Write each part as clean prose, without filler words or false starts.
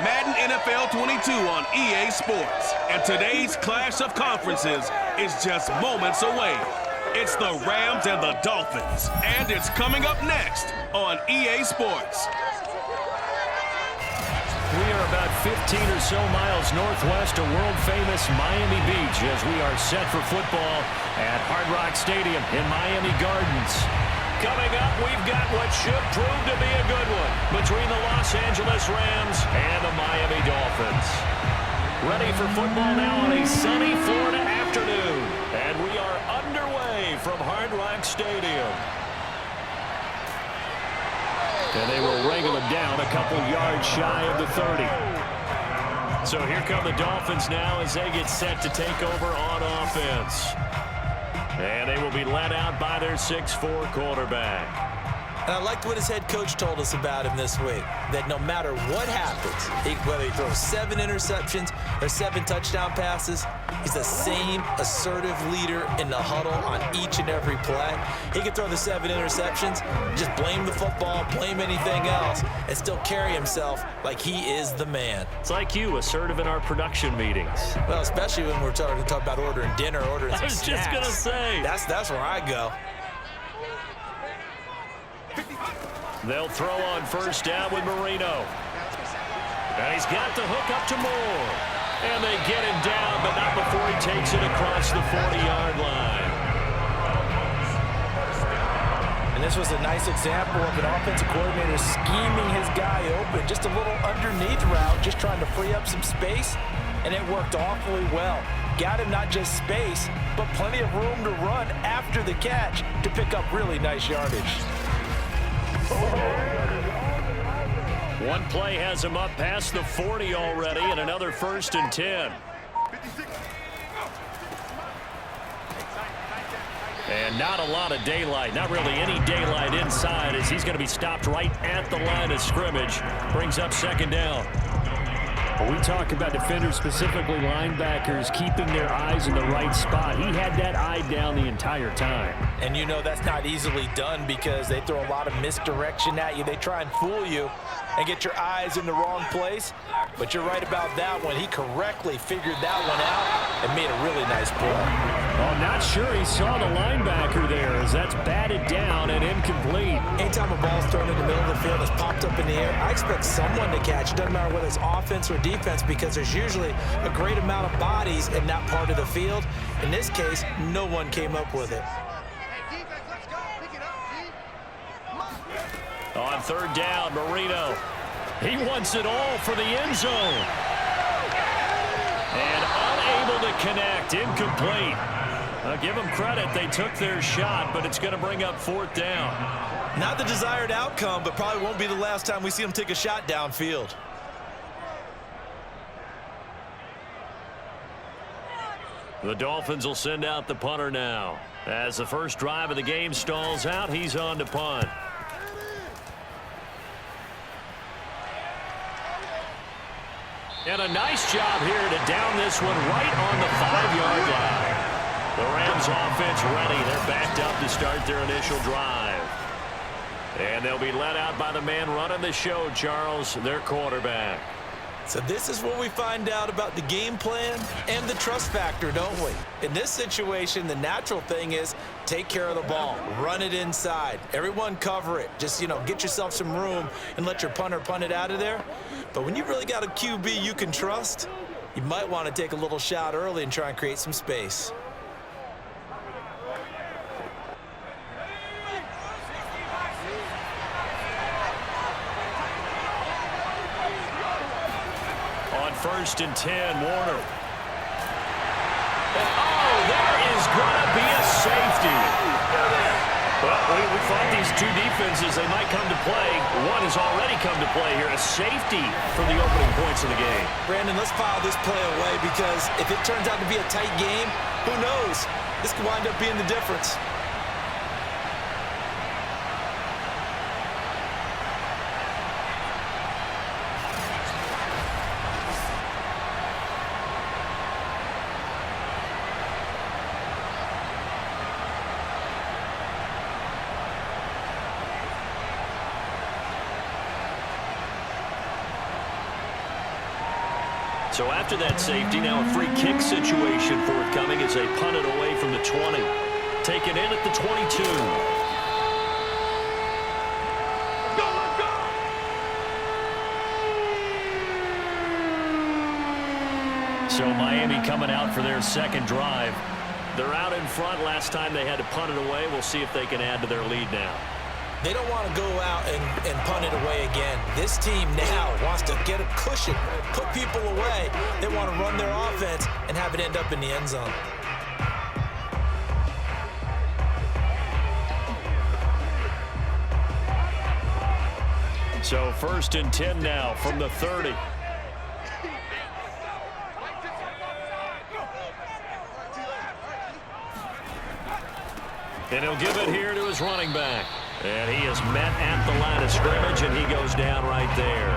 Madden NFL 22 on EA Sports. And today's clash of conferences is just moments away. It's the Rams and the Dolphins. And it's coming up next on EA Sports. We are about 15 or so miles northwest of world-famous Miami Beach as we are set for football at Hard Rock Stadium in Miami Gardens. Coming up, we've got what should prove to be a good one between the Los Angeles Rams and the Miami Dolphins. Ready for football now on a sunny Florida afternoon. And we are underway from Hard Rock Stadium. And they will wrangle him down a couple yards shy of the 30. So here come the Dolphins now as they get set to take over on offense. And they will be led out by their 6'4" quarterback. And I liked what his head coach told us about him this week, that no matter what happens, whether he throws 7 interceptions or 7 touchdown passes, he's the same assertive leader in the huddle on each and every play. He can throw the 7 interceptions, just blame the football, blame anything else, and still carry himself like he is the man. It's like you, assertive in our production meetings. Well, especially when we're talking about ordering dinner, ordering some snacks. I was just going to say. That's where I go. They'll throw on first down with Marino. And he's got the hook up to Moore. And they get him down, but not before he takes it across the 40-yard line. And this was a nice example of an offensive coordinator scheming his guy open. Just a little underneath route, just trying to free up some space. And it worked awfully well. Got him not just space, but plenty of room to run after the catch to pick up really nice yardage. One play has him up past the 40 already, and another 1st and 10. And not a lot of daylight, not really any daylight inside, as he's going to be stopped right at the line of scrimmage. Brings up 2nd down. We talk about defenders, specifically linebackers, keeping their eyes in the right spot. He had that eye down the entire time. And you know that's not easily done because they throw a lot of misdirection at you. They try and fool you and get your eyes in the wrong place. But you're right about that one. He correctly figured that one out and made a really nice play. Well, not sure he saw the linebacker there as that's batted down and incomplete. Anytime a ball's thrown in the middle of the field, it's popped up in the air, I expect someone to catch. It doesn't matter whether it's offense or defense because there's usually a great amount of bodies in that part of the field. In this case, no one came up with it. On 3rd down, Marino. He wants it all for the end zone. And unable to connect, incomplete. Give them credit, they took their shot, but it's going to bring up 4th down. Not the desired outcome, but probably won't be the last time we see him take a shot downfield. The Dolphins will send out the punter now. As the first drive of the game stalls out, he's on to punt. And a nice job here to down this one right on the 5-yard line. The Rams offense ready. They're backed up to start their initial drive. And they'll be led out by the man running the show, Charles, their quarterback. So this is what we find out about the game plan and the trust factor, don't we? In this situation, the natural thing is take care of the ball, run it inside. Everyone cover it. Just, get yourself some room and let your punter punt it out of there. But when you really got a QB you can trust, you might want to take a little shot early and try and create some space. On 1st and 10, Warner. Oh, there is going to be a safety. Well, we thought these two defenses, they might come to play. One has already come to play here, a safety for the opening points of the game. Brandon, let's file this play away because if it turns out to be a tight game, who knows? This could wind up being the difference. So after that safety, now a free kick situation forthcoming as they punt it away from the 20. Taken in at the 22. So Miami coming out for their second drive. They're out in front. Last time they had to punt it away. We'll see if they can add to their lead now. They don't want to go out and punt it away again. This team now wants to get a cushion, put people away. They want to run their offense and have it end up in the end zone. So 1st and 10 now from the 30. And he'll give it here to his running back. And he is met at the line of scrimmage, and he goes down right there.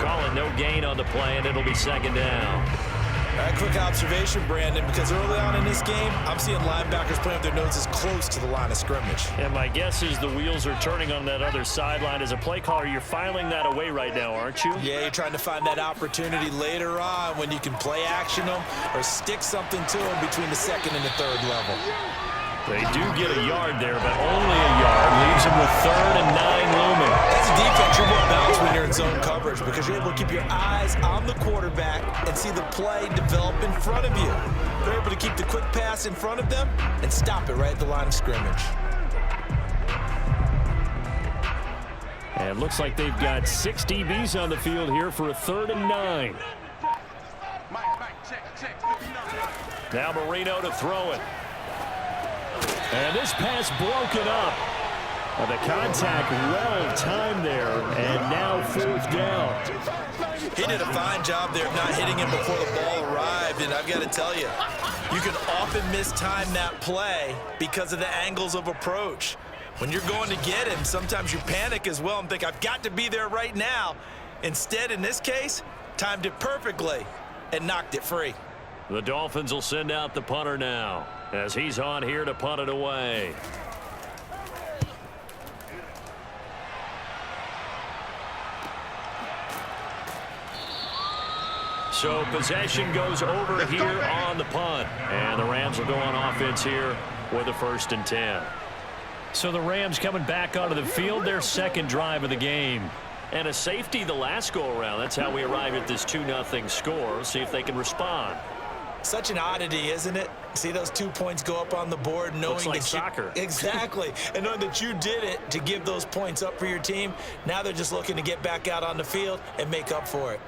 Call it no gain on the play, and it'll be 2nd down. A quick observation, Brandon, because early on in this game, I'm seeing linebackers playing with their noses close to the line of scrimmage. And my guess is the wheels are turning on that other sideline. As a play caller, you're filing that away right now, aren't you? Yeah, you're trying to find that opportunity later on when you can play action them or stick something to them between the 2nd and the 3rd level. They do get a yard there, but only a yard. Leaves them with 3rd and 9 looming. As a defense, you're more balanced when you're in zone coverage because you're able to keep your eyes on the quarterback and see the play develop in front of you. They're able to keep the quick pass in front of them and stop it right at the line of scrimmage. And looks like they've got 6 DBs on the field here for a 3rd and 9. Now Marino to throw it. And this pass broken up. The contact well timed there, and now 4th down. He did a fine job there of not hitting him before the ball arrived, and I've got to tell you, you can often mistime that play because of the angles of approach. When you're going to get him, sometimes you panic as well and think, I've got to be there right now. Instead, in this case, timed it perfectly and knocked it free. The Dolphins will send out the punter now as he's on here to punt it away. So possession goes over here on the punt. And the Rams will go on offense here with a 1st and 10. So the Rams coming back onto the field, their 2nd drive of the game. And a safety the last go-around. That's how we arrive at this 2-0 score. See if they can respond. Such an oddity, isn't it? See those 2 points go up on the board knowing looks like that soccer. Exactly. And knowing that you did it to give those points up for your team. Now they're just looking to get back out on the field and make up for it.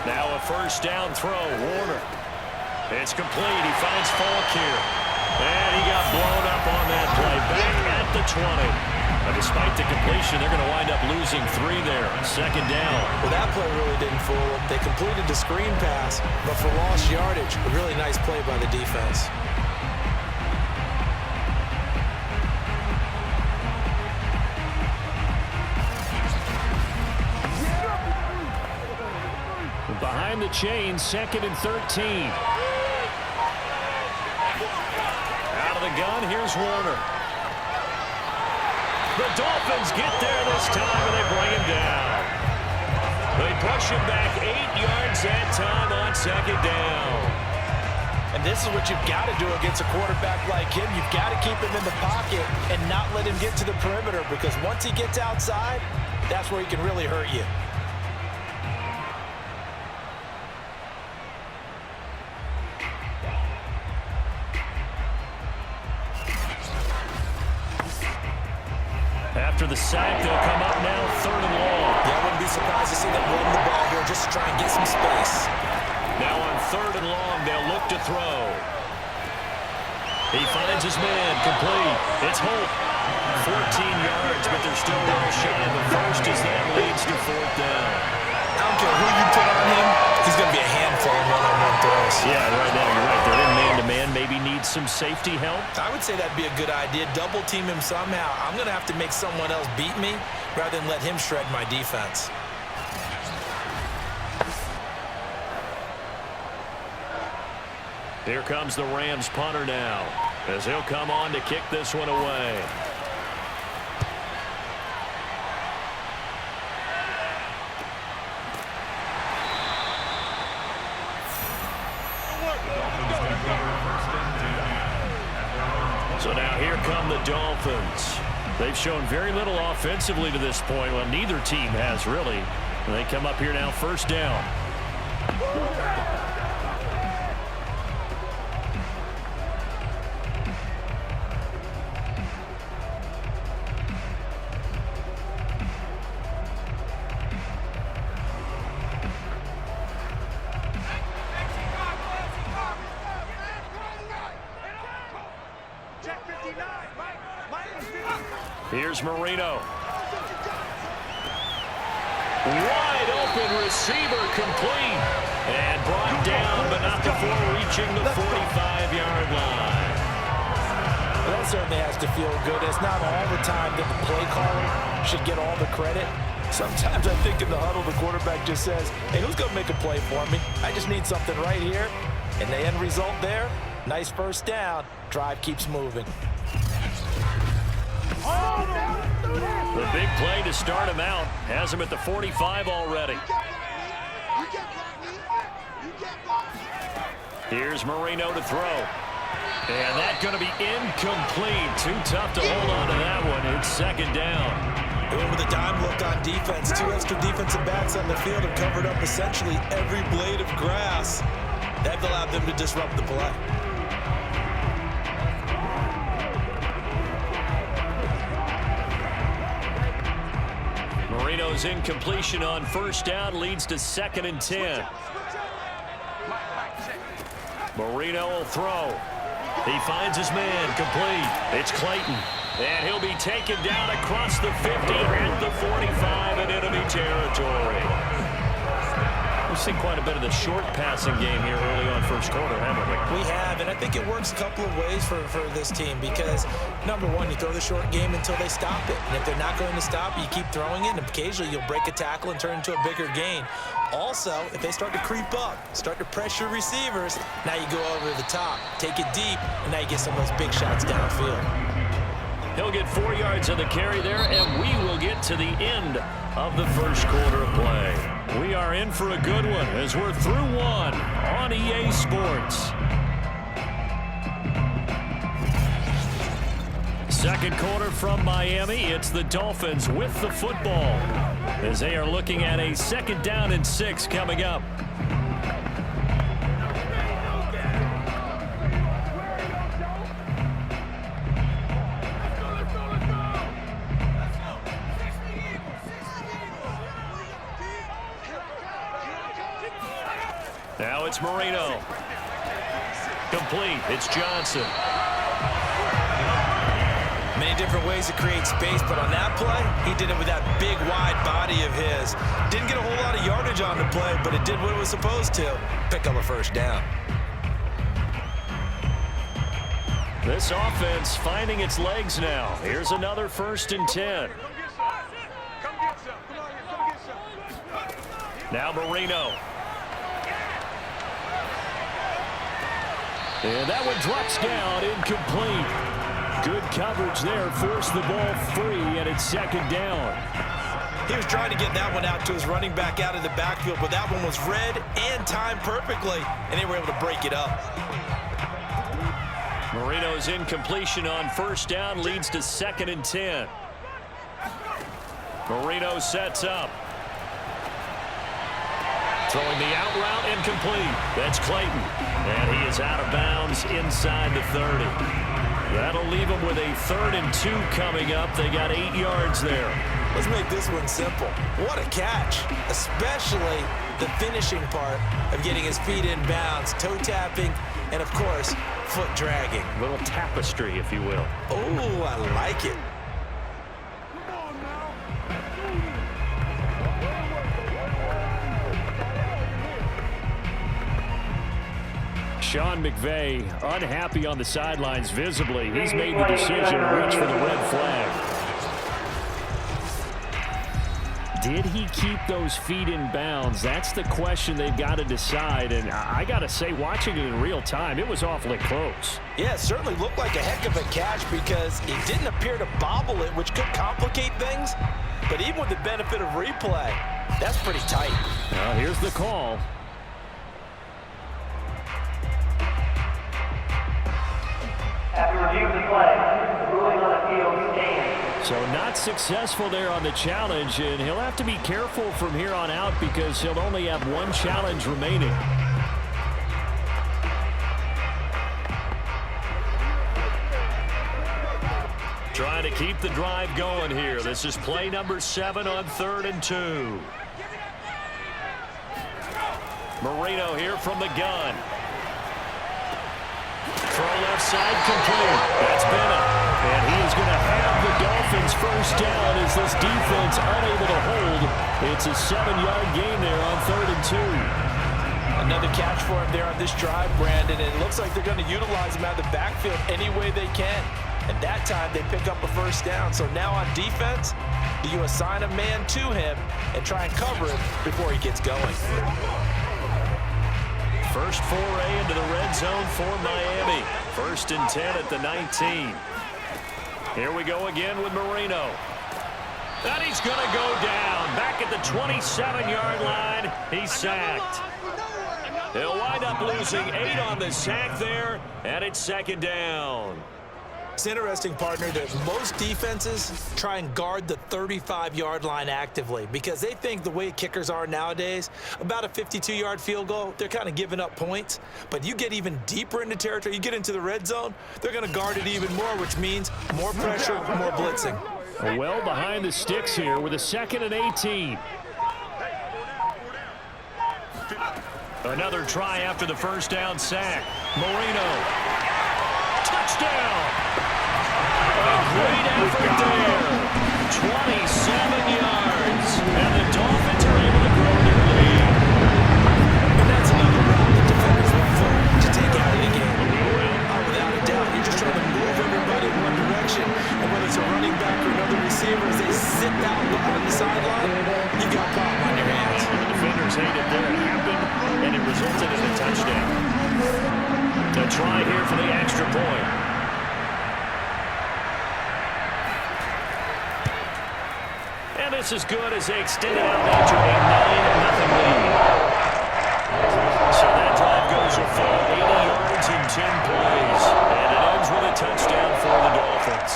Now a 1st down throw. Warner. It's complete. He finds Faulk here. And he got blown up on that play. Back at the 20. Despite the completion, they're going to wind up losing 3 there. 2nd down. Well, that play really didn't fool them. They completed the screen pass, but for lost yardage, a really nice play by the defense. Behind the chain, 2nd and 13. Out of the gun, here's Warner. The Dolphins get there this time, and they bring him down. They push him back 8 yards that time on 2nd down. And this is what you've got to do against a quarterback like him. You've got to keep him in the pocket and not let him get to the perimeter because once he gets outside, that's where he can really hurt you. After the sack, they'll come up now 3rd and long. Yeah, I wouldn't be surprised to see them run the ball here just to try and get some space. Now on 3rd and long, they'll look to throw. He finds his man, complete. It's Holt. 14 yards, but they're still well shy of the first as that leads to 4th down. I don't care who you put on him, he's going to be a handful of one-on-one throws. Yeah, right now you're right. They're in man-to-man. Maybe need some safety help. I would say that'd be a good idea. Double team him somehow. I'm going to have to make someone else beat me rather than let him shred my defense. Here comes the Rams punter now as he'll come on to kick this one away. the Dolphins. They've shown very little offensively to this point. Well, neither team has really. They come up here now, first down. Here's Marino. Wide open receiver, complete. And brought down, but not before reaching the 45-yard line. Well, that certainly has to feel good. It's not all the time that the play caller should get all the credit. Sometimes I think in the huddle, the quarterback just says, hey, who's going to make a play for me? I just need something right here. And the end result there, nice first down. Drive keeps moving. The big play to start him out has him at the 45 already. Here's Marino to throw. And that's going to be incomplete. Too tough to hold on to that one. It's second down. With a dime look on defense, 2 extra defensive backs on the field have covered up essentially every blade of grass. That allowed them to disrupt the play. Marino's incompletion on first down leads to 2nd and 10. Marino will throw. He finds his man, complete. It's Clayton. And he'll be taken down across the 50 at the 45 in enemy territory. We've seen quite a bit of the short passing game here early on first quarter, haven't we? We have, and I think it works a couple of ways for this team because, number one, you throw the short game until they stop it. And if they're not going to stop it, you keep throwing it, and occasionally you'll break a tackle and turn into a bigger gain. Also, if they start to creep up, start to pressure receivers, now you go over the top, take it deep, and now you get some of those big shots downfield. He'll get 4 yards on the carry there, and we will get to the end of the first quarter of play. We are in for a good one as we're through one on EA Sports. Second quarter from Miami. It's the Dolphins with the football as they are looking at a 2nd down and 6 coming up. Now it's Marino. Complete. It's Johnson. Many different ways to create space, but on that play, he did it with that big, wide body of his. Didn't get a whole lot of yardage on the play, but it did what it was supposed to. Pick up a first down. This offense finding its legs now. Here's another 1st and 10. Now Marino. And that one drops down, incomplete. Good coverage there, forced the ball free, and it's 2nd down. He was trying to get that one out to his running back out of the backfield, but that one was read and timed perfectly, and they were able to break it up. Marino's incompletion on first down leads to 2nd and 10. Marino sets up. Throwing the out route, incomplete. That's Clayton. And he is out of bounds inside the 30. That'll leave him with a 3rd and 2 coming up. They got 8 yards there. Let's make this one simple. What a catch, especially the finishing part of getting his feet in bounds, toe tapping, and of course, foot dragging. A little tapestry, if you will. Oh, I like it. Sean McVay unhappy on the sidelines visibly. He's made the decision to reach for the red flag. Did he keep those feet in bounds? That's the question they've got to decide. And I got to say, watching it in real time, it was awfully close. Yeah, it certainly looked like a heck of a catch because it didn't appear to bobble it, which could complicate things. But even with the benefit of replay, that's pretty tight. Well, here's the call. After review of the play, ruling on So not successful there on the challenge, and he'll have to be careful from here on out because he'll only have one challenge remaining. Trying to keep the drive going here. This is play number 7 on 3rd and 2. Marino here from the gun. Throw left side complete. That's Bennett. And he is going to have the Dolphins first down as this defense unable to hold. It's a 7-yard gain there on 3rd and 2. Another catch for him there on this drive, Brandon. And it looks like they're going to utilize him out of the backfield any way they can. And that time they pick up a first down. So now on defense, do you assign a man to him and try and cover it before he gets going? First foray into the red zone for Miami. 1st and 10 at the 19. Here we go again with Marino. And he's going to go down. Back at the 27-yard line. He's sacked. He'll wind up losing 8 on the sack there. And it's 2nd down. It's interesting, partner, that most defenses try and guard the 35-yard line actively because they think the way kickers are nowadays, about a 52-yard field goal, they're kind of giving up points. But you get even deeper into territory, you get into the red zone, they're going to guard it even more, which means more pressure, more blitzing. Well behind the sticks here with a 2nd and 18. Another try after the first down sack. Marino. Touchdown! A great effort there. 27 yards. And the Dolphins are able to grow their lead. And that's another route the defenders look for to take out of the game. Without a doubt, you're just trying to move everybody in one direction. And whether it's a running back or another receiver, as they sit down on the sideline, you got a problem on your hands. The defenders hated that it happened, and it resulted in a touchdown. To try here for the extra point. And this is good as they extend it out now to a 9-0 lead. So that drive goes a full 80 yards in 10 plays. And it ends with a touchdown for the Dolphins.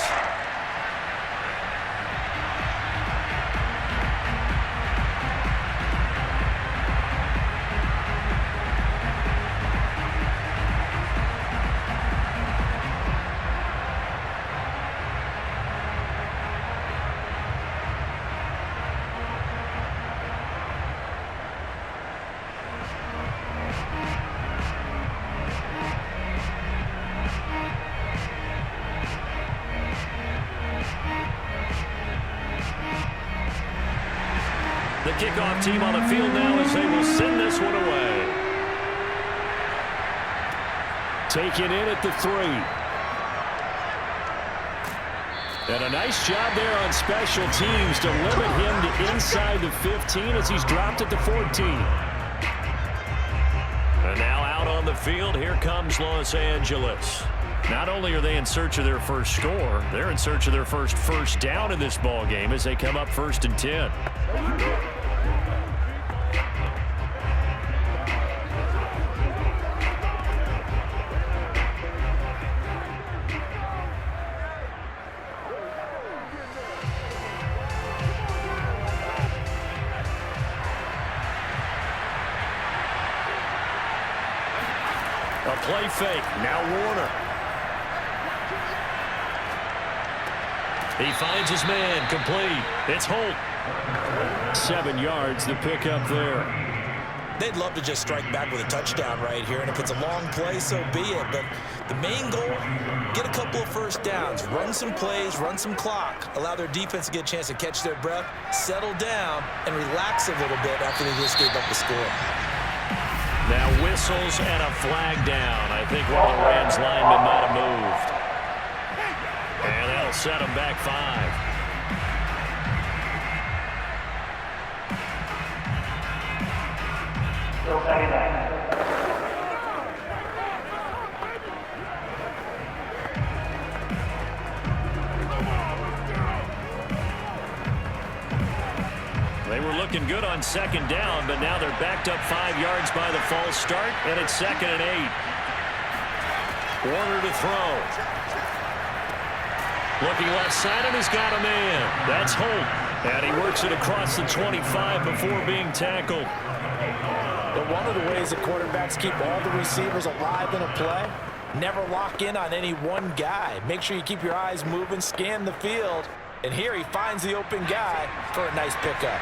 The kickoff team on the field now as they will send this one away. Taken in at the 3. And a nice job there on special teams to limit him to inside the 15 as he's dropped at the 14. And now out on the field, here comes Los Angeles. Not only are they in search of their first score, they're in search of their first down in this ball game as they come up 1st and 10. A play fake. Now Warner. He finds his man. Complete. It's Holt. 7 yards, the pickup there. They'd love to just strike back with a touchdown right here, and if it's a long play, so be it. But the main goal, get a couple of first downs, run some plays, run some clock, allow their defense to get a chance to catch their breath, settle down, and relax a little bit after they just gave up the score. Now whistles and a flag down. I think one of the Rams linemen might have moved. And that'll set them back 5. They were looking good on 2nd down, but now they're backed up 5 yards by the false start, and it's 2nd and 8. Warner to throw. Looking left side, and he's got a man. That's Holt. And he works it across the 25 before being tackled. But one of the ways that quarterbacks keep all the receivers alive in a play, never lock in on any one guy. Make sure you keep your eyes moving, scan the field. And here he finds the open guy for a nice pickup.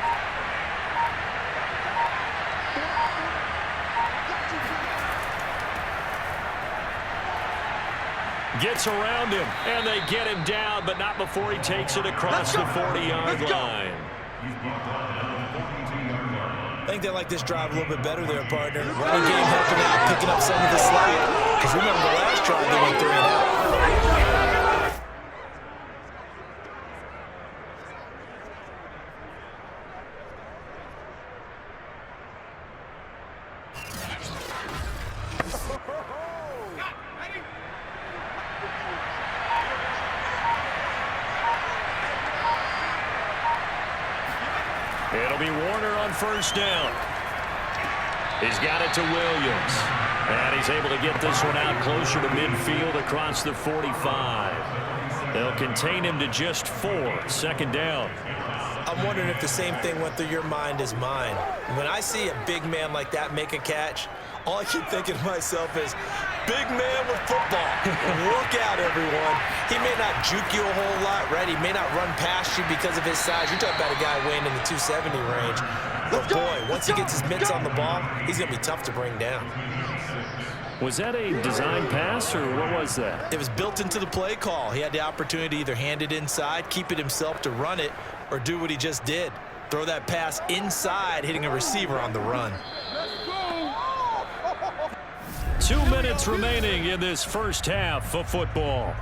Gets around him, and they get him down, but not before he takes it across the 40-yard line. I think they like this drive a little bit better there, partner. Running game helping out, picking up some of the slack. Because remember the last drive, they went 3 and out. It'll be Warner on first down. He's got it to Williams. And he's able to get this one out closer to midfield across the 45. They'll contain him to just 4. Second down. I'm wondering if the same thing went through your mind as mine. When I see a big man like that make a catch, all I keep thinking to myself is, big man with football. Look out, everyone. He may not juke you a whole lot, right? He may not run past you because of his size. You're talking about a guy weighing in the 270 range. But boy, once he gets his mitts on the ball, he's going to be tough to bring down. Was that a design pass, or what was that? It was built into the play call. He had the opportunity to either hand it inside, keep it himself to run it, or do what he just did. Throw that pass inside, hitting a receiver on the run. 2 minutes remaining in this first half of football.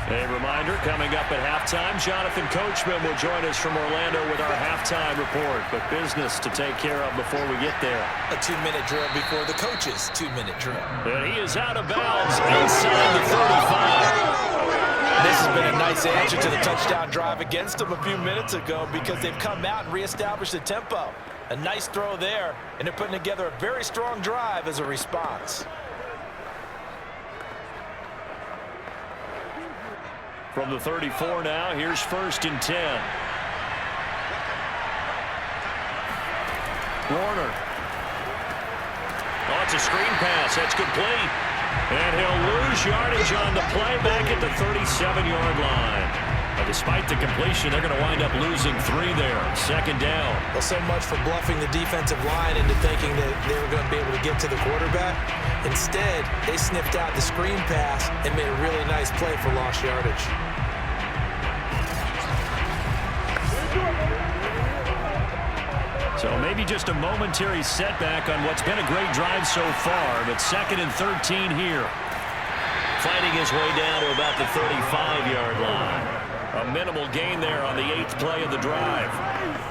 A reminder, coming up at halftime, Jonathan Coachman will join us from Orlando with our halftime report. But business to take care of before we get there. A 2-minute drill before the coach's 2-minute drill. And he is out of bounds inside the 35. This has been a nice answer to the touchdown drive against them a few minutes ago because they've come out and reestablished the tempo. A nice throw there, and they're putting together a very strong drive as a response. From the 34 now, here's 1st and 10. Warner. Oh, it's a screen pass. That's complete. And he'll lose yardage on the play back at the 37-yard line. But despite the completion, they're going to wind up losing 3 there. Second down. Well, so much for bluffing the defensive line into thinking that they were going to be able to get to the quarterback. Instead, they sniffed out the screen pass and made a really nice play for lost yardage. So maybe just a momentary setback on what's been a great drive so far, but 2nd and 13 here. Fighting his way down to about the 35-yard line. A minimal gain there on the 8th play of the drive.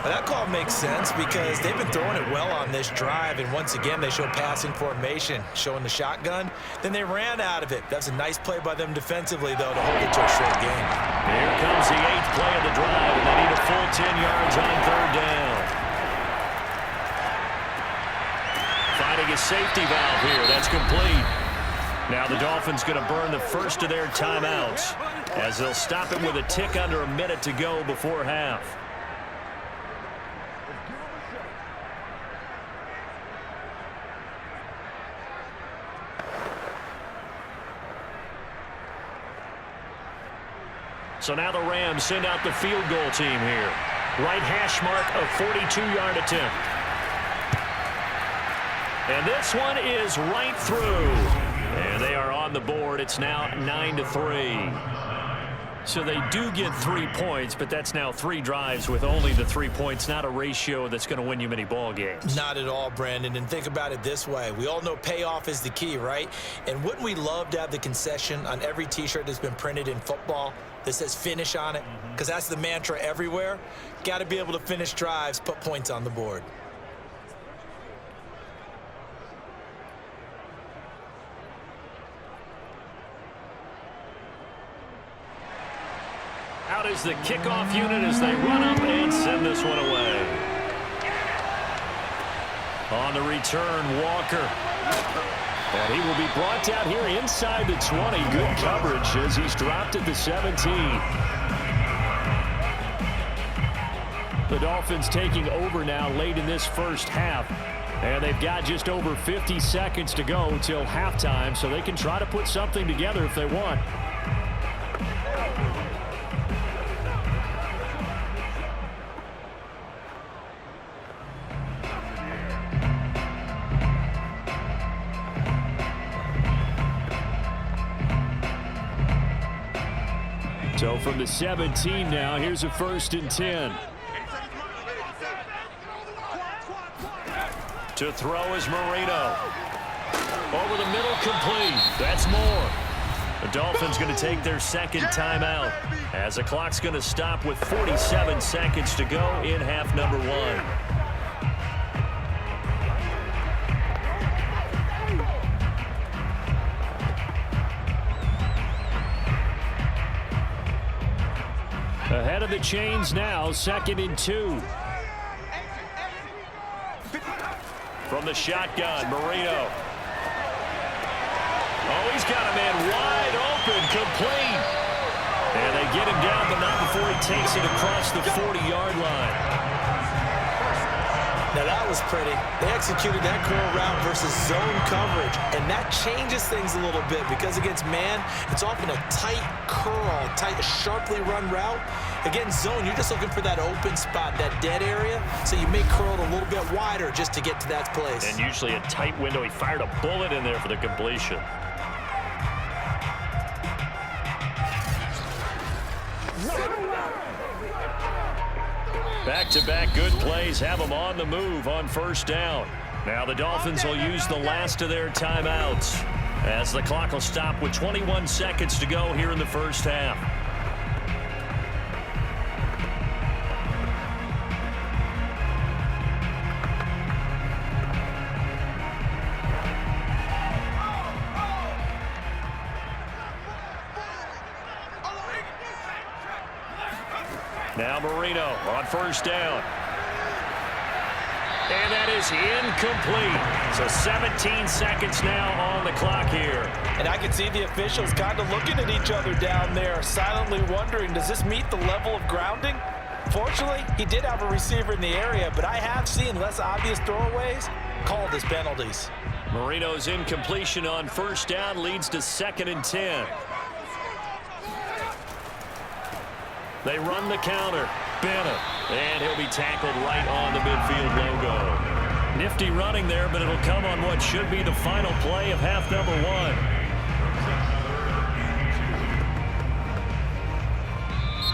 Well, that call makes sense because they've been throwing it well on this drive, and once again they show passing formation, showing the shotgun. Then they ran out of it. That's a nice play by them defensively, though, to hold it to a short game. Here comes the 8th play of the drive, and they need a full 10 yards on 3rd down. Finding a safety valve here. That's complete. Now the Dolphins going to burn the first of their timeouts as they'll stop it with a tick under a minute to go before half. So now the Rams send out the field goal team here. Right hash mark of 42-yard attempt. And this one is right through. And they are on the board. It's now 9-3. So they do get 3 points, but that's now 3 drives with only the 3 points. Not a ratio that's going to win you many ball games. Not at all, Brandon. And think about it this way. We all know payoff is the key, right? And wouldn't we love to have the concession on every T-shirt that's been printed in football that says finish on it? Because that's the mantra everywhere. Got to be able to finish drives, put points on the board. Out is the kickoff unit as they run up and send this one away. On the return, Walker. And he will be brought down here inside the 20. Good coverage as he's dropped at the 17. The Dolphins taking over now late in this first half. And they've got just over 50 seconds to go till halftime, so they can try to put something together if they want. So from the 17 now, here's a 1st and 10. To throw is Marino. Over the middle, complete. That's more. The Dolphins going to take their second timeout as the clock's going to stop with 47 seconds to go in half number 1. Ahead of the chains now, 2nd and 2. From the shotgun, Marino. Oh, he's got a man wide open, complete. And they get him down, but not before he takes it across the 40-yard line. Now that was pretty. They executed that curl route versus zone coverage, and that changes things a little bit because against man, it's often a tight curl, sharply run route. Against zone, you're just looking for that open spot, that dead area, so you may curl it a little bit wider just to get to that place. And usually a tight window. He fired a bullet in there for the completion. Back-to-back good plays have them on the move on 1st down. Now the Dolphins will use the last of their timeouts as the clock will stop with 21 seconds to go here in the first half. Now Marino on 1st down. And that is incomplete. So 17 seconds now on the clock here. And I can see the officials kind of looking at each other down there, silently wondering, does this meet the level of grounding? Fortunately, he did have a receiver in the area, but I have seen less obvious throwaways called as penalties. Marino's incompletion on 1st down leads to 2nd and 10. They run the counter. Bennett. And he'll be tackled right on the midfield logo. Nifty running there, but it'll come on what should be the final play of half number 1.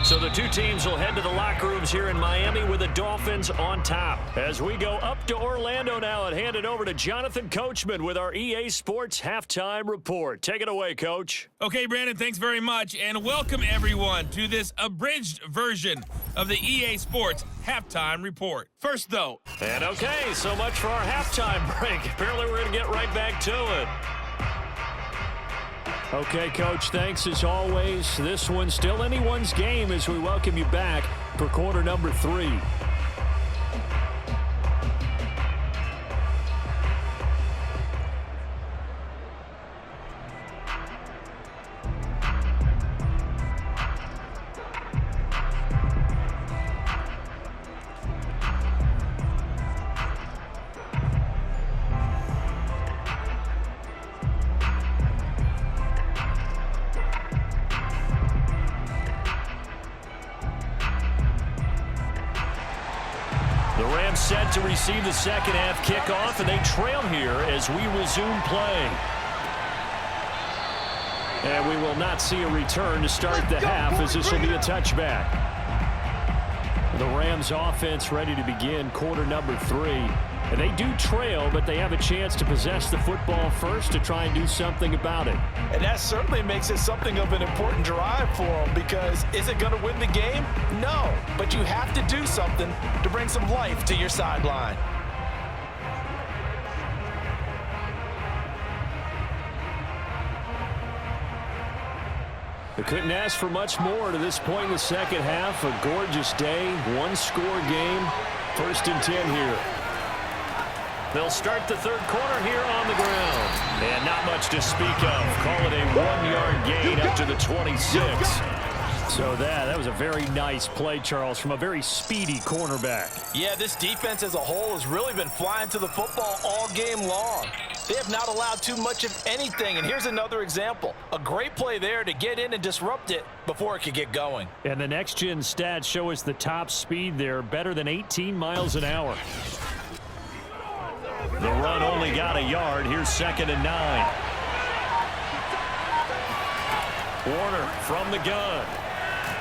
So the two teams will head to the locker rooms here in Miami with the Dolphins on top. As we go up to Orlando now and hand it over to Jonathan Coachman with our EA Sports Halftime Report. Take it away, Coach. Okay, Brandon, thanks very much, and welcome everyone to this abridged version of the EA Sports Halftime Report. First, though. And okay, so much for our halftime break. Apparently we're going to get right back to it. Okay, Coach, thanks as always. This one's still anyone's game as we welcome you back for quarter number 3. Set to receive the second half kickoff, and they trail here as we resume play. And we will not see a return to start the half as this will be a touchback. The Rams offense ready to begin quarter number 3. And they do trail, but they have a chance to possess the football first to try and do something about it. And that certainly makes it something of an important drive for them, because is it going to win the game? No, but you have to do something to bring some life to your sideline. They couldn't ask for much more to this point in the second half. A gorgeous day, one-score game. 1st and 10 here. They'll start the third quarter here on the ground. And not much to speak of. Call it a 1-yard gain up to the 26. So that was a very nice play, Charles, from a very speedy cornerback. Yeah, this defense as a whole has really been flying to the football all game long. They have not allowed too much of anything, and here's another example. A great play there to get in and disrupt it before it could get going. And the next-gen stats show us the top speed there, better than 18 miles an hour. The run only got a yard. Here's 2nd and 9. Warner from the gun.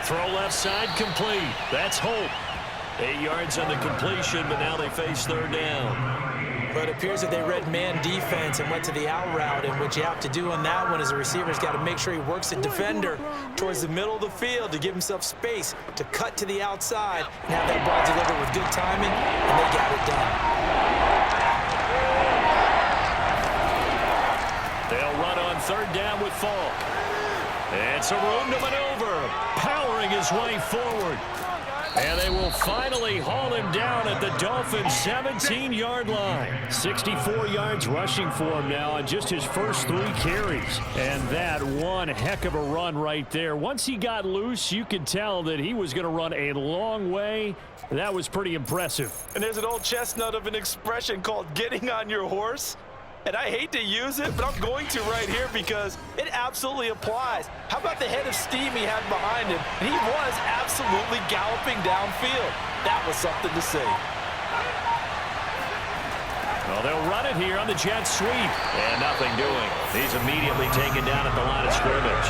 Throw left side complete. That's Holt. 8 yards on the completion, but now they face 3rd down. But it appears that they read man defense and went to the out route, and what you have to do on that one is the receiver's got to make sure he works the defender towards the middle of the field to give himself space to cut to the outside and have that ball delivered with good timing, and they got it done. They'll run on 3rd down with Faulk. It's a room to maneuver, powering his way forward. And they will finally haul him down at the Dolphins' 17-yard line. 64 yards rushing for him now on just his first 3 carries. And that one heck of a run right there. Once he got loose, you could tell that he was going to run a long way. That was pretty impressive. And there's an old chestnut of an expression called getting on your horse. And I hate to use it, but I'm going to right here because it absolutely applies. How about the head of steam he had behind him? And he was absolutely galloping downfield. That was something to see. Well, they'll run it here on the jet sweep. And nothing doing. He's immediately taken down at the line of scrimmage.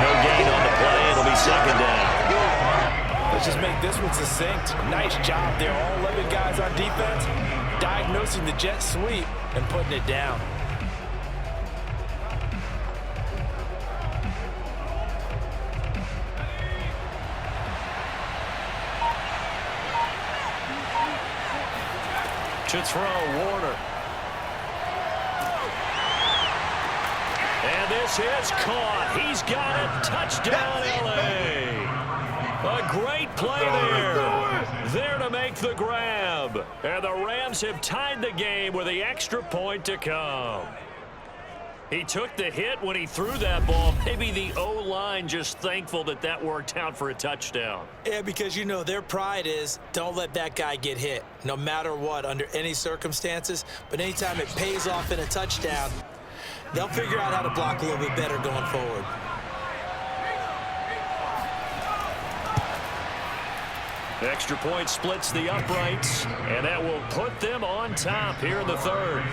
No gain on the play. It'll be 2nd down. Let's just make this one succinct. Nice job there. All 11 guys on defense diagnosing the jet sweep and putting it down. To throw, Warner. And this is caught. He's got it. Touchdown, L.A. A great play there. There to make the grab. And the Rams have tied the game with the extra point to come. He took the hit when he threw that ball. Maybe the O-line just thankful that that worked out for a touchdown. Yeah, because, you know, their pride is don't let that guy get hit, no matter what, under any circumstances. But anytime it pays off in a touchdown, they'll figure out how to block a little bit better going forward. Extra point splits the uprights, and that will put them on top here in the 3rd.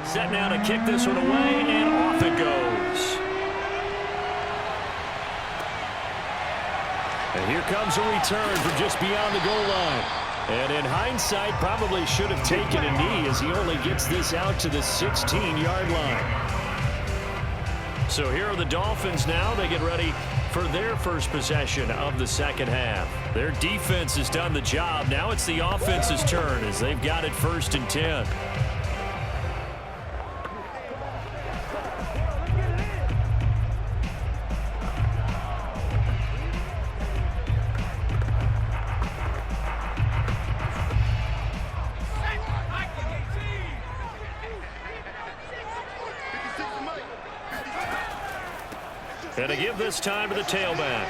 Set now to kick this one away, and off it goes. And here comes a return from just beyond the goal line. And in hindsight, probably should have taken a knee as he only gets this out to the 16-yard line. So here are the Dolphins now. They get ready for their first possession of the 2nd half. Their defense has done the job. Now it's the offense's turn as they've got it 1st and 10. And to give this time to the tailback.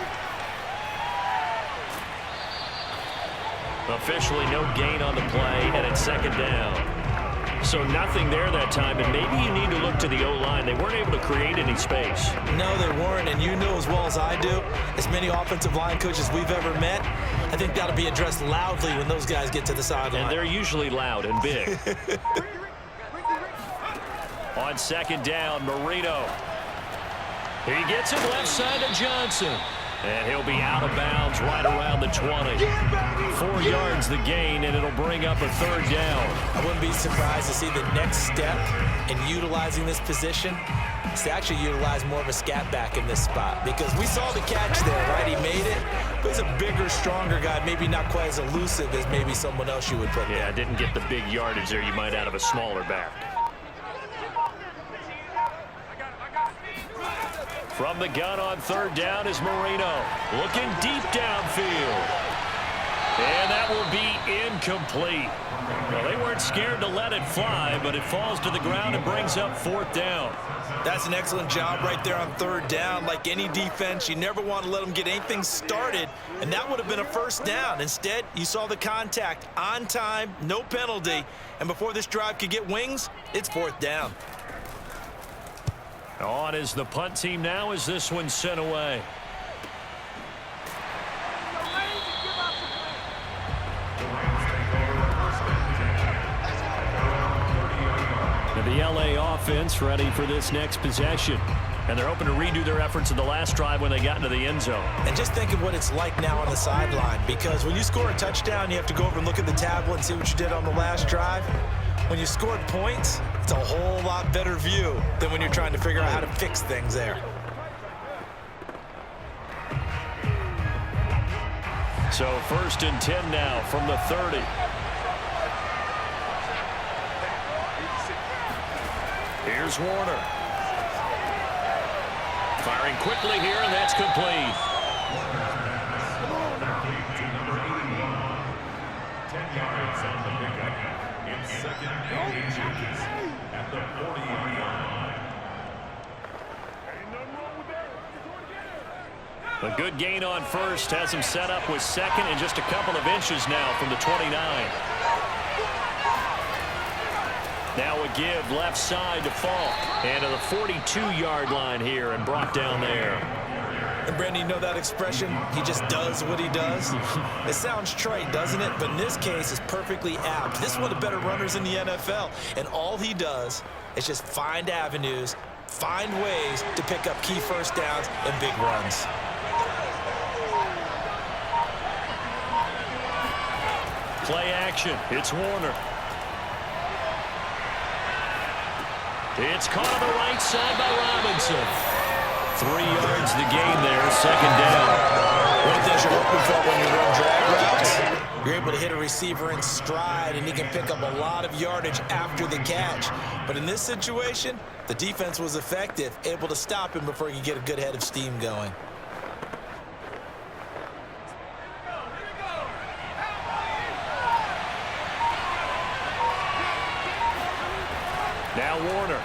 Officially no gain on the play, and it's 2nd down. So nothing there that time, and maybe you need to look to the O-line. They weren't able to create any space. No, they weren't, and you know as well as I do, as many offensive line coaches we've ever met, I think that'll be addressed loudly when those guys get to the sideline. And they're usually loud and big. On 2nd down, Marino. He gets it left side to Johnson. And he'll be out of bounds right around the 20. 4 yards the gain, and it'll bring up a 3rd down. I wouldn't be surprised to see the next step in utilizing this position is to actually utilize more of a scat back in this spot, because we saw the catch there, right? He made it, but he's a bigger, stronger guy, maybe not quite as elusive as maybe someone else you would put there. Yeah, didn't get the big yardage there you might out of a smaller back. From the gun on 3rd down is Marino, looking deep downfield. And that will be incomplete. Well, they weren't scared to let it fly, but it falls to the ground and brings up 4th down. That's an excellent job right there on 3rd down. Like any defense, you never want to let them get anything started, and that would have been a 1st down. Instead, you saw the contact on time, no penalty, and before this drive could get wings, it's 4th down. On is the punt team now as this one's sent away. The LA offense ready for this next possession. And they're hoping to redo their efforts in the last drive when they got into the end zone. And just think of what it's like now on the sideline, because when you score a touchdown, you have to go over and look at the tablet and see what you did on the last drive. When you scored points, it's a whole lot better view than when you're trying to figure out how to fix things there. So 1st and 10 now from the 30. Here's Warner. Firing quickly here, and that's complete. A good gain on 1st has him set up with 2nd and just a couple of inches now from the 29. Now a give left side to Faulk. And to the 42-yard line here and brought down there. And Brandon, you know that expression? He just does what he does. It sounds trite, doesn't it? But in this case, it's perfectly apt. This is one of the better runners in the NFL. And all he does is just find avenues, find ways to pick up key 1st downs and big runs. Play action. It's Warner. It's caught on the right side by Robinson. 3 yards the gain there, 2nd down. One of the things you're hoping for when you run drag routes, you're able to hit a receiver in stride, and he can pick up a lot of yardage after the catch. But in this situation, the defense was effective, able to stop him before he could get a good head of steam going. Now Warner.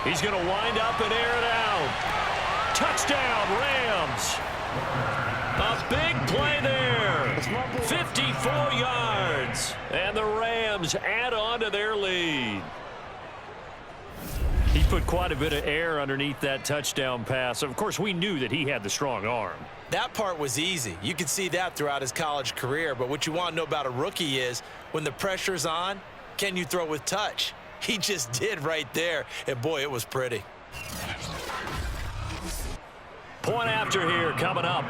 He's going to wind up and air it out. Touchdown, Rams. A big play there. 54 yards. And the Rams add on to their lead. He put quite a bit of air underneath that touchdown pass. Of course, we knew that he had the strong arm. That part was easy. You could see that throughout his college career. But what you want to know about a rookie is when the pressure's on, can you throw with touch? He just did right there. And, boy, it was pretty. Point after here coming up.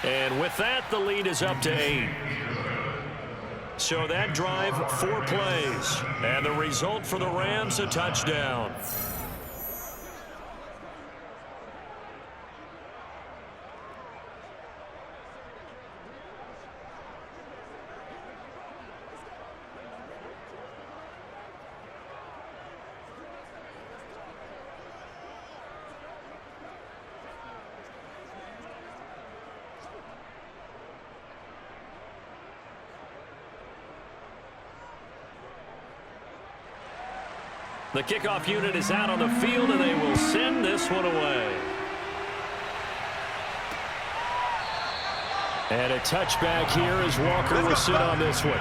And with that, the lead is up to 8. So that drive, 4 plays. And the result for the Rams, a touchdown. The kickoff unit is out on the field, and they will send this one away. And a touchback here as Walker will sit on this one.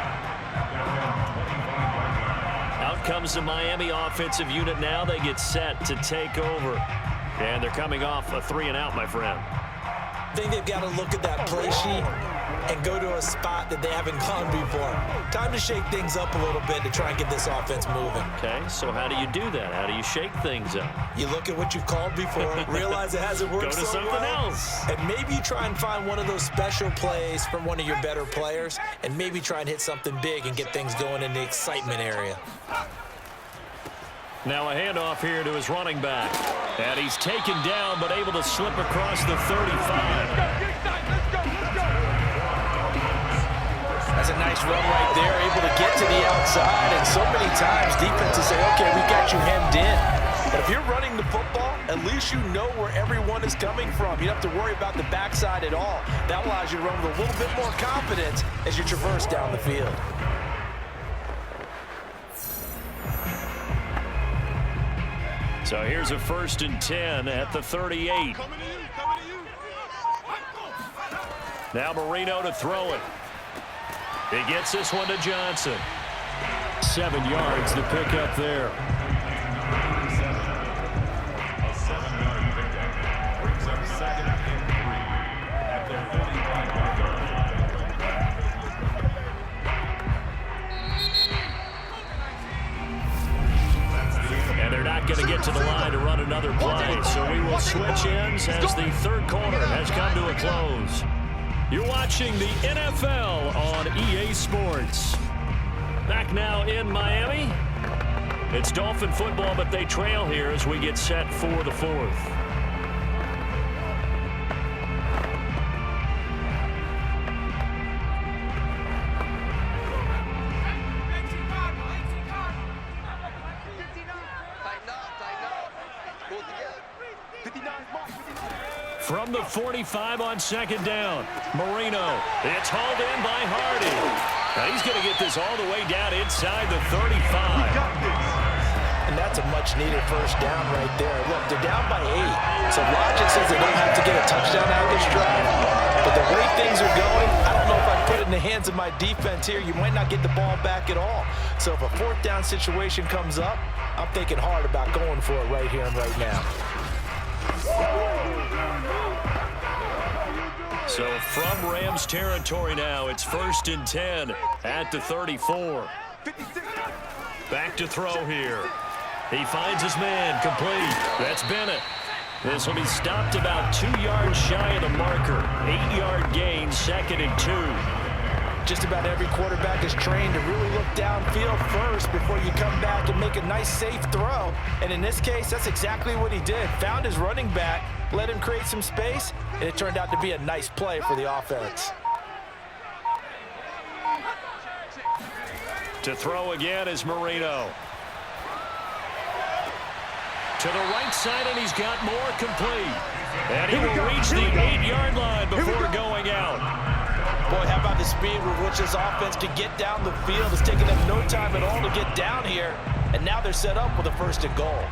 Out comes the Miami offensive unit now. They get set to take over. And they're coming off a 3-and-out, my friend. I think they've got to look at that play sheet and go to a spot that they haven't gone before. Time to shake things up a little bit to try and get this offense moving. Okay, so how do you do that? How do you shake things up? You look at what you've called before, realize it hasn't worked Go to so something well, else. and maybe you try and find one of those special plays from one of your better players, and maybe try and hit something big and get things going in the excitement area. Now a handoff here to his running back. And he's taken down, but able to slip across the 35. That's a nice run right there, able to get to the outside, and so many times defenses say, okay, we got you hemmed in. But if you're running the football, at least you know where everyone is coming from. You don't have to worry about the backside at all. That allows you to run with a little bit more confidence as you traverse down the field. So here's a 1st and 10 at the 38. Now Marino to throw it. He gets this one to Johnson. 7 yards to pick up there. A 7-yard pickup brings up 2nd and 3 at their 45-yard line. And they're not going to get to the line to run another play. So we will switch ends as the 3rd quarter has come to a close. You're watching the NFL on EA Sports. Back now in Miami. It's Dolphin football, but they trail here as we get set for the 4th. From the 45 on 2nd down, Marino. It's hauled in by Hardy. Now he's going to get this all the way down inside the 35. And that's a much-needed 1st down right there. Look, they're down by 8. So logic says they don't have to get a touchdown out of this drive. But the way things are going, I don't know if I put it in the hands of my defense here. You might not get the ball back at all. So if a 4th down situation comes up, I'm thinking hard about going for it right here and right now. So from Rams territory now, it's 1st and 10 at the 34. Back to throw here. He finds his man, complete. That's Bennett. This will be stopped about 2 yards shy of the marker. 8-yard gain, 2nd and 2. Just about every quarterback is trained to really look downfield first before you come back and make a nice, safe throw. And in this case, that's exactly what he did. Found his running back, let him create some space, and it turned out to be a nice play for the offense. To throw again is Marino. To the right side, and he's got more, complete. And he will reach the 8-yard line before going out. Boy, how about the speed with which this offense can get down the field? It's taken them no time at all to get down here, and now they're set up with a 1st and goal.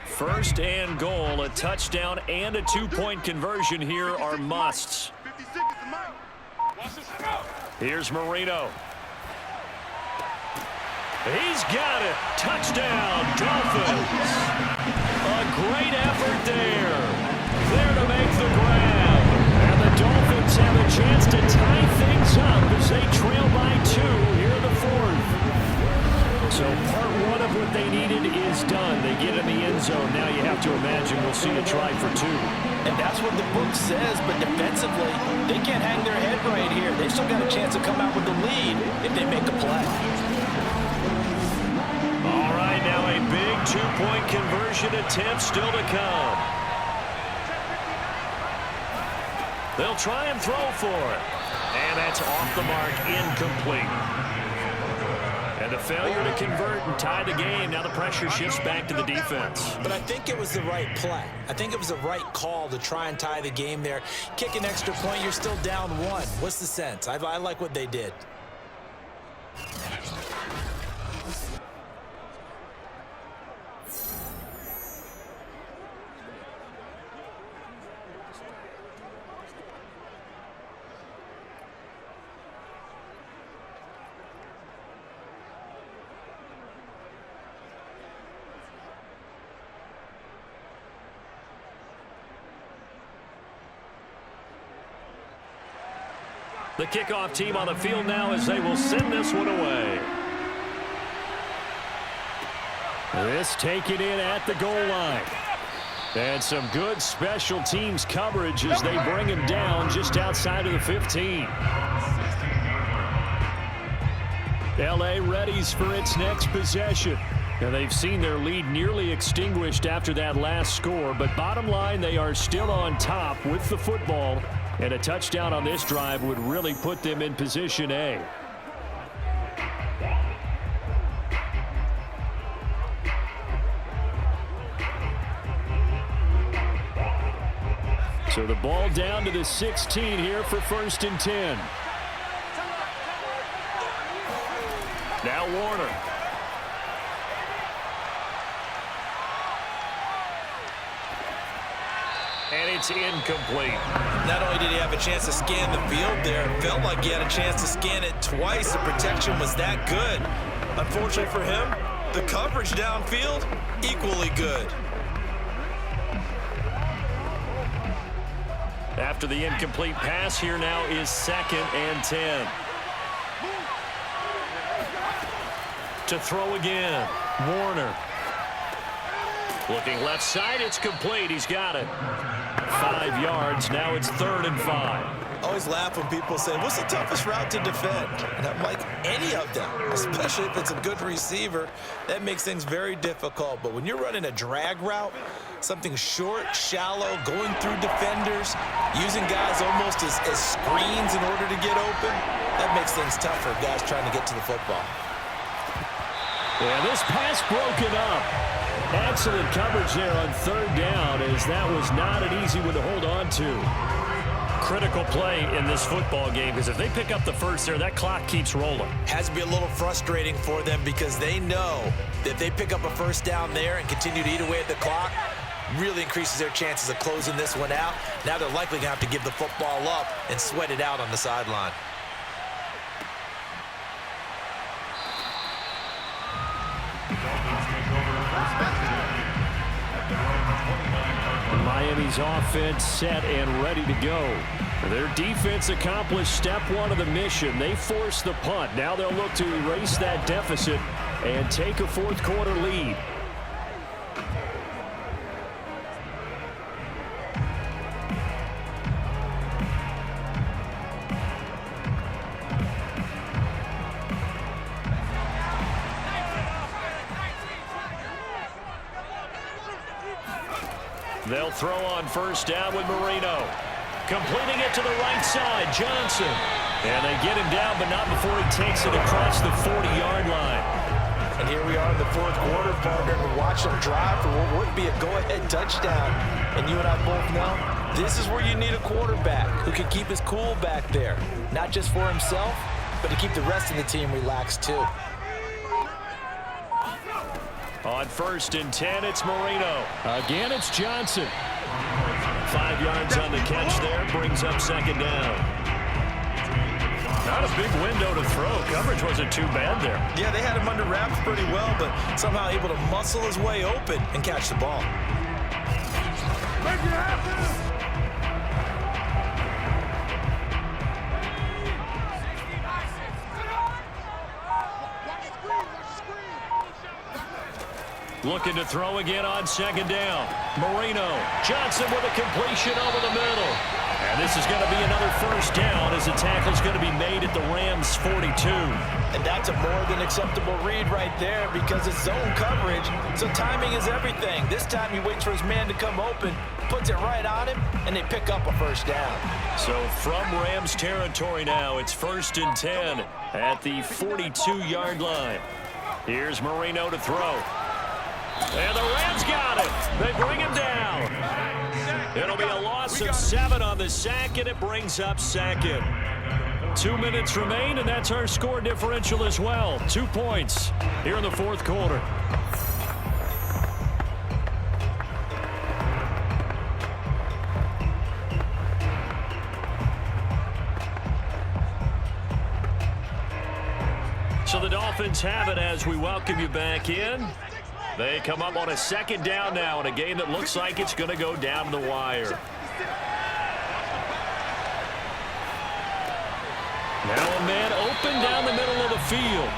First and goal, a touchdown and a 2-point conversion here are musts. Here's Marino. He's got it. Touchdown, Dolphins. A great effort there. There to make the grab. And the Dolphins have a chance to tie things up as they trail by 2 here in the 4th. So part 1 of what they needed is done. They get in the end zone. Now you have to imagine we'll see a try for 2. And that's what the book says, but defensively, they can't hang their head right here. They've still got a chance to come out with the lead if they make a play. All right, now a big 2-point conversion attempt still to come. They'll try and throw for it. And that's off the mark, incomplete. And a failure to convert and tie the game. Now the pressure shifts back to the defense. But I think it was the right play. I think it was the right call to try and tie the game there. Kick an extra point, you're still down 1. What's the sense? I like what they did. The kickoff team on the field now as they will send this one away. This taken in at the goal line. And some good special teams coverage as they bring him down just outside of the 15. LA readies for its next possession. Now they've seen their lead nearly extinguished after that last score, but bottom line, they are still on top with the football, and a touchdown on this drive would really put them in position A. So the ball down to the 16 here for 1st and 10. Now Warner. And it's incomplete. Not only did he have a chance to scan the field there, it felt like he had a chance to scan it twice. The protection was that good. Unfortunately for him, the coverage downfield, equally good. After the incomplete pass, here now is 2nd and 10. To throw again, Warner. Looking left side, it's complete. He's got it. 5 yards. Now it's 3rd and 5. Always laugh when people say, what's the toughest route to defend? And I'm like, any of them, especially if it's a good receiver. That makes things very difficult. But when you're running a drag route, something short, shallow, going through defenders, using guys almost as screens in order to get open, that makes things tough for guys trying to get to the football. Yeah, this pass broken up. Excellent coverage there on 3rd down, as that was not an easy one to hold on to. Critical play in this football game, because if they pick up the first there, that clock keeps rolling. Has to be a little frustrating for them because they know that if they pick up a 1st down there and continue to eat away at the clock, really increases their chances of closing this one out. Now they're likely going to have to give the football up and sweat it out on the sideline. Miami's offense set and ready to go. Their defense accomplished step 1 of the mission. They forced the punt. Now they'll look to erase that deficit and take a 4th quarter lead. They'll throw on 1st down with Marino. Completing it to the right side, Johnson. And they get him down, but not before he takes it across the 40-yard line. And here we are in the 4th quarter, partner. We're watching them drive for what would be a go-ahead touchdown. And you and I both know this is where you need a quarterback who can keep his cool back there. Not just for himself, but to keep the rest of the team relaxed too. On 1st and 10, it's Marino. Again, it's Johnson. 5 yards on the catch there, brings up 2nd down. Not a big window to throw. Coverage wasn't too bad there. Yeah, they had him under wraps pretty well, but somehow able to muscle his way open and catch the ball. Make it happen! Looking to throw again on 2nd down. Marino. Johnson with a completion over the middle. And this is going to be another 1st down as the tackle's going to be made at the Rams' 42. And that's a more than acceptable read right there because it's zone coverage, so timing is everything. This time he waits for his man to come open, puts it right on him, and they pick up a 1st down. So from Rams territory now, it's 1st and 10 at the 42-yard line. Here's Marino to throw. And the Rams got it. They bring him down. It'll be a loss of 7 on the sack, and it brings up 2nd. 2 minutes remain, and that's our score differential as well. 2 points here in the 4th quarter. So the Dolphins have it as we welcome you back in. They come up on a 2nd down now in a game that looks like it's going to go down the wire. Now a man open down the middle of the field.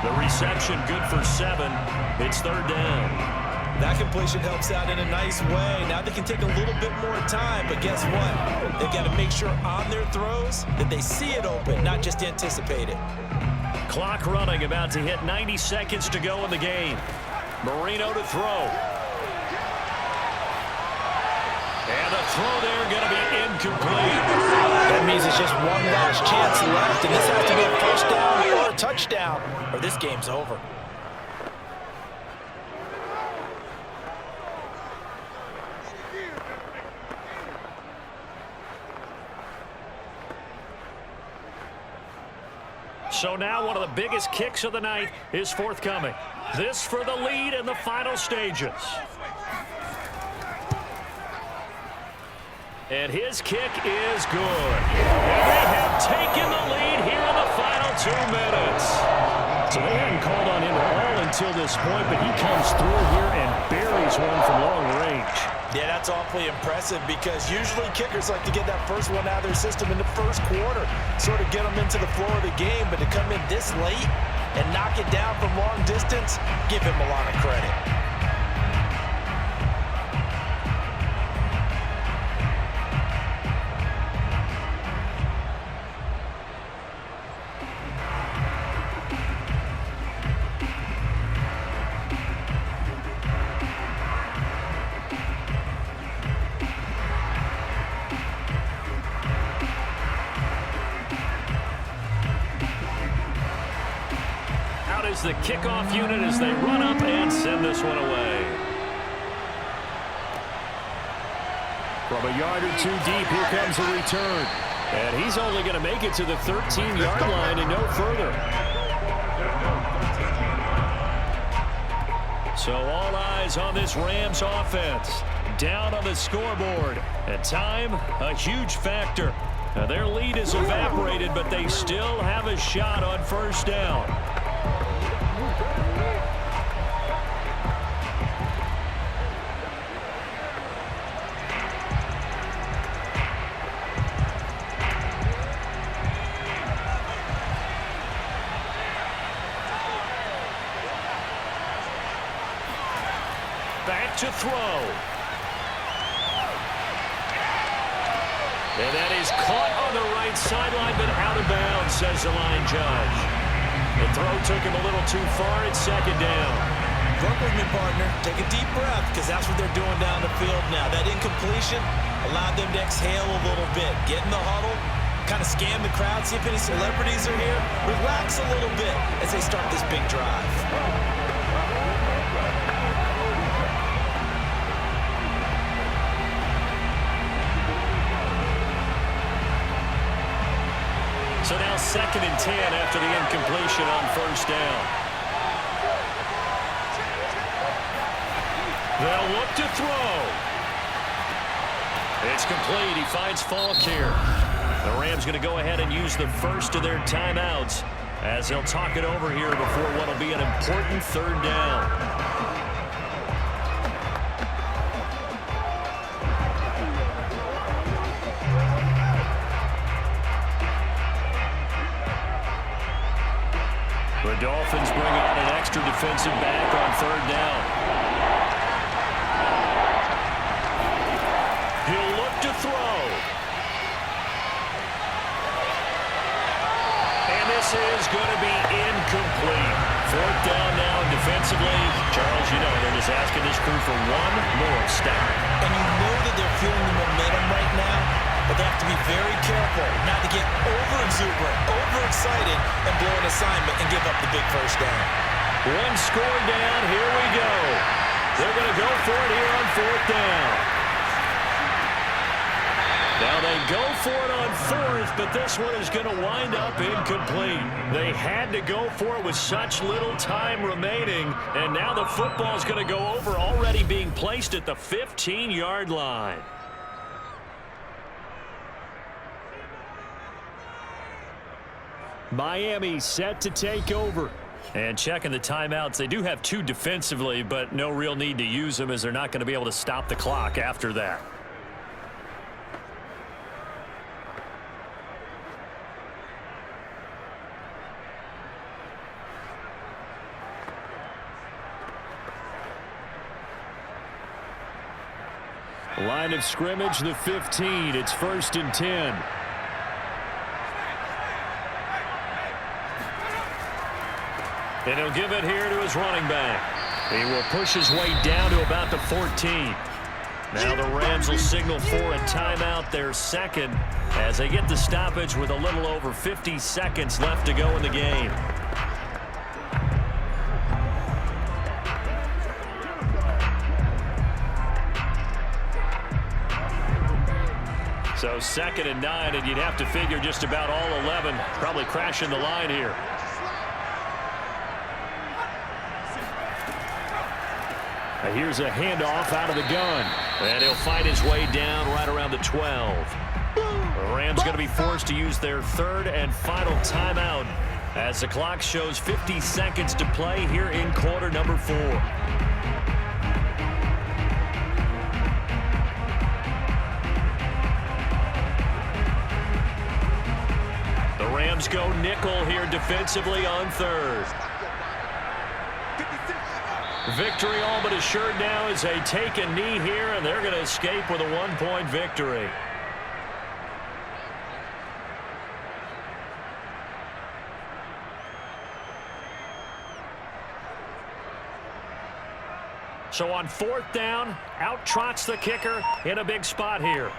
The reception good for 7. It's 3rd down. That completion helps out in a nice way. Now they can take a little bit more time, but guess what? They've got to make sure on their throws that they see it open, not just anticipate it. Clock running, about to hit 90 seconds to go in the game. Marino to throw. And the throw there going to be incomplete. That means it's just one last chance left, and this has to be a first down or a touchdown, or this game's over. So now one of the biggest kicks of the night is forthcoming. This for the lead in the final stages. And his kick is good. And they have taken the lead here in the final 2 minutes. So they hadn't called on him at all until this point, but he comes through here and buries one from long range. Yeah, that's awfully impressive because usually kickers like to get that first one out of their system in the first quarter, sort of get them into the flow of the game, but to come in this late and knock it down from long distance, give him a lot of credit. The kickoff unit as they run up and send this one away. From a yard or 2 deep, here comes a return. And he's only going to make it to the 13-yard line and no further. So all eyes on this Rams offense. Down on the scoreboard. At time, a huge factor. Now, their lead is evaporated, but they still have a shot on first down. Back to throw. And that is caught on the right sideline, but out of bounds, says the line judge. The throw took him a little too far. It's 2nd down. Work with me, partner. Take a deep breath, because that's what they're doing down the field now. That incompletion allowed them to exhale a little bit. Get in the huddle, kind of scan the crowd, see if any celebrities are here. Relax a little bit as they start this big drive. So now 2nd and 10 after the incompletion on first down. They'll look to throw. It's complete. He finds Faulk here. The Rams going to go ahead and use the first of their timeouts as they'll talk it over here before what will be an important 3rd down. The Dolphins bring on an extra defensive back on 3rd down. He'll look to throw. And this is going to be incomplete. 4th down now defensively. Charles, you know, they're just asking this crew for one more stop. And you know that they're feeling the momentum right now, but they have to be very careful not to get over-exuberant, overexcited, and blow an assignment and give up the big first down. One score down. Here we go. They're going to go for it here on 4th down. Now they go for it on 4th, but this one is going to wind up incomplete. They had to go for it with such little time remaining, and now the football's going to go over, already being placed at the 15-yard line. Miami set to take over. And checking the timeouts, they do have 2 defensively, but no real need to use them as they're not going to be able to stop the clock after that. Line of scrimmage, the 15. It's 1st and 10. And he'll give it here to his running back. He will push his way down to about the 14. Now the Rams will signal for a timeout, their second, as they get the stoppage with a little over 50 seconds left to go in the game. So 2nd and 9, and you'd have to figure just about all 11 probably crashing the line here. Here's a handoff out of the gun. And he'll find his way down right around the 12. The Rams going to be forced to use their 3rd and final timeout as the clock shows 50 seconds to play here in quarter number 4. The Rams go nickel here defensively on 3rd. Victory all but assured now as they take a knee here, and they're going to escape with a 1-point victory. So on 4th down, out trots the kicker in a big spot here.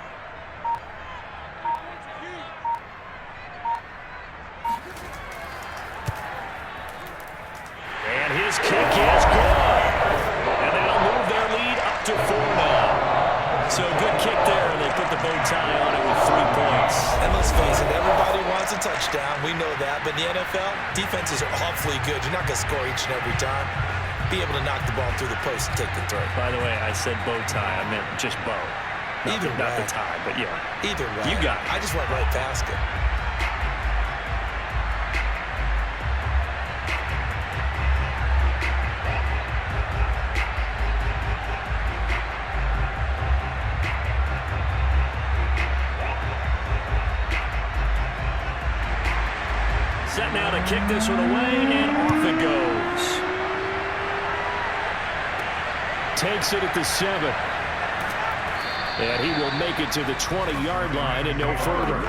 And his kick is good. To 4 now. So good kick there, and they put the bow tie on it with 3 points. And let's face it, everybody wants a touchdown. We know that. But in the NFL, defenses are awfully good. You're not going to score each and every time. Be able to knock the ball through the post and take the throw. By the way, I said bow tie. I meant just bow. Not the tie, but yeah. Either way. You got it. I just went right past it. Set now to kick this one away, and off it goes. Takes it at the 7. And he will make it to the 20-yard line and no further.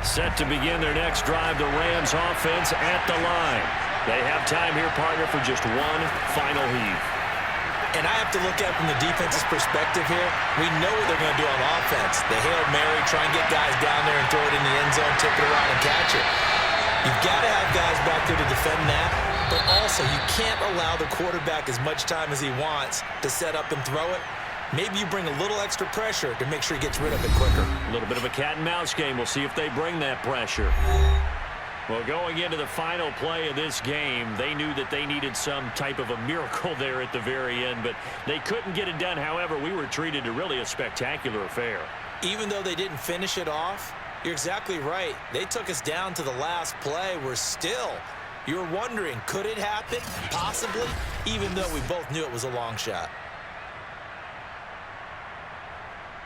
Set to begin their next drive, the Rams offense at the line. They have time here, partner, for just one final heave. And I have to look at it from the defense's perspective here. We know what they're going to do on offense. The Hail Mary, try and get guys down there and throw it in the end zone, tip it around and catch it. You've got to have guys back there to defend that, but also you can't allow the quarterback as much time as he wants to set up and throw it. Maybe you bring a little extra pressure to make sure he gets rid of it quicker. A little bit of a cat and mouse game. We'll see if they bring that pressure. Well, going into the final play of this game, they knew that they needed some type of a miracle there at the very end, but they couldn't get it done. However, we were treated to really a spectacular affair. Even though they didn't finish it off, you're exactly right. They took us down to the last play. You're wondering, could it happen? Possibly, even though we both knew it was a long shot.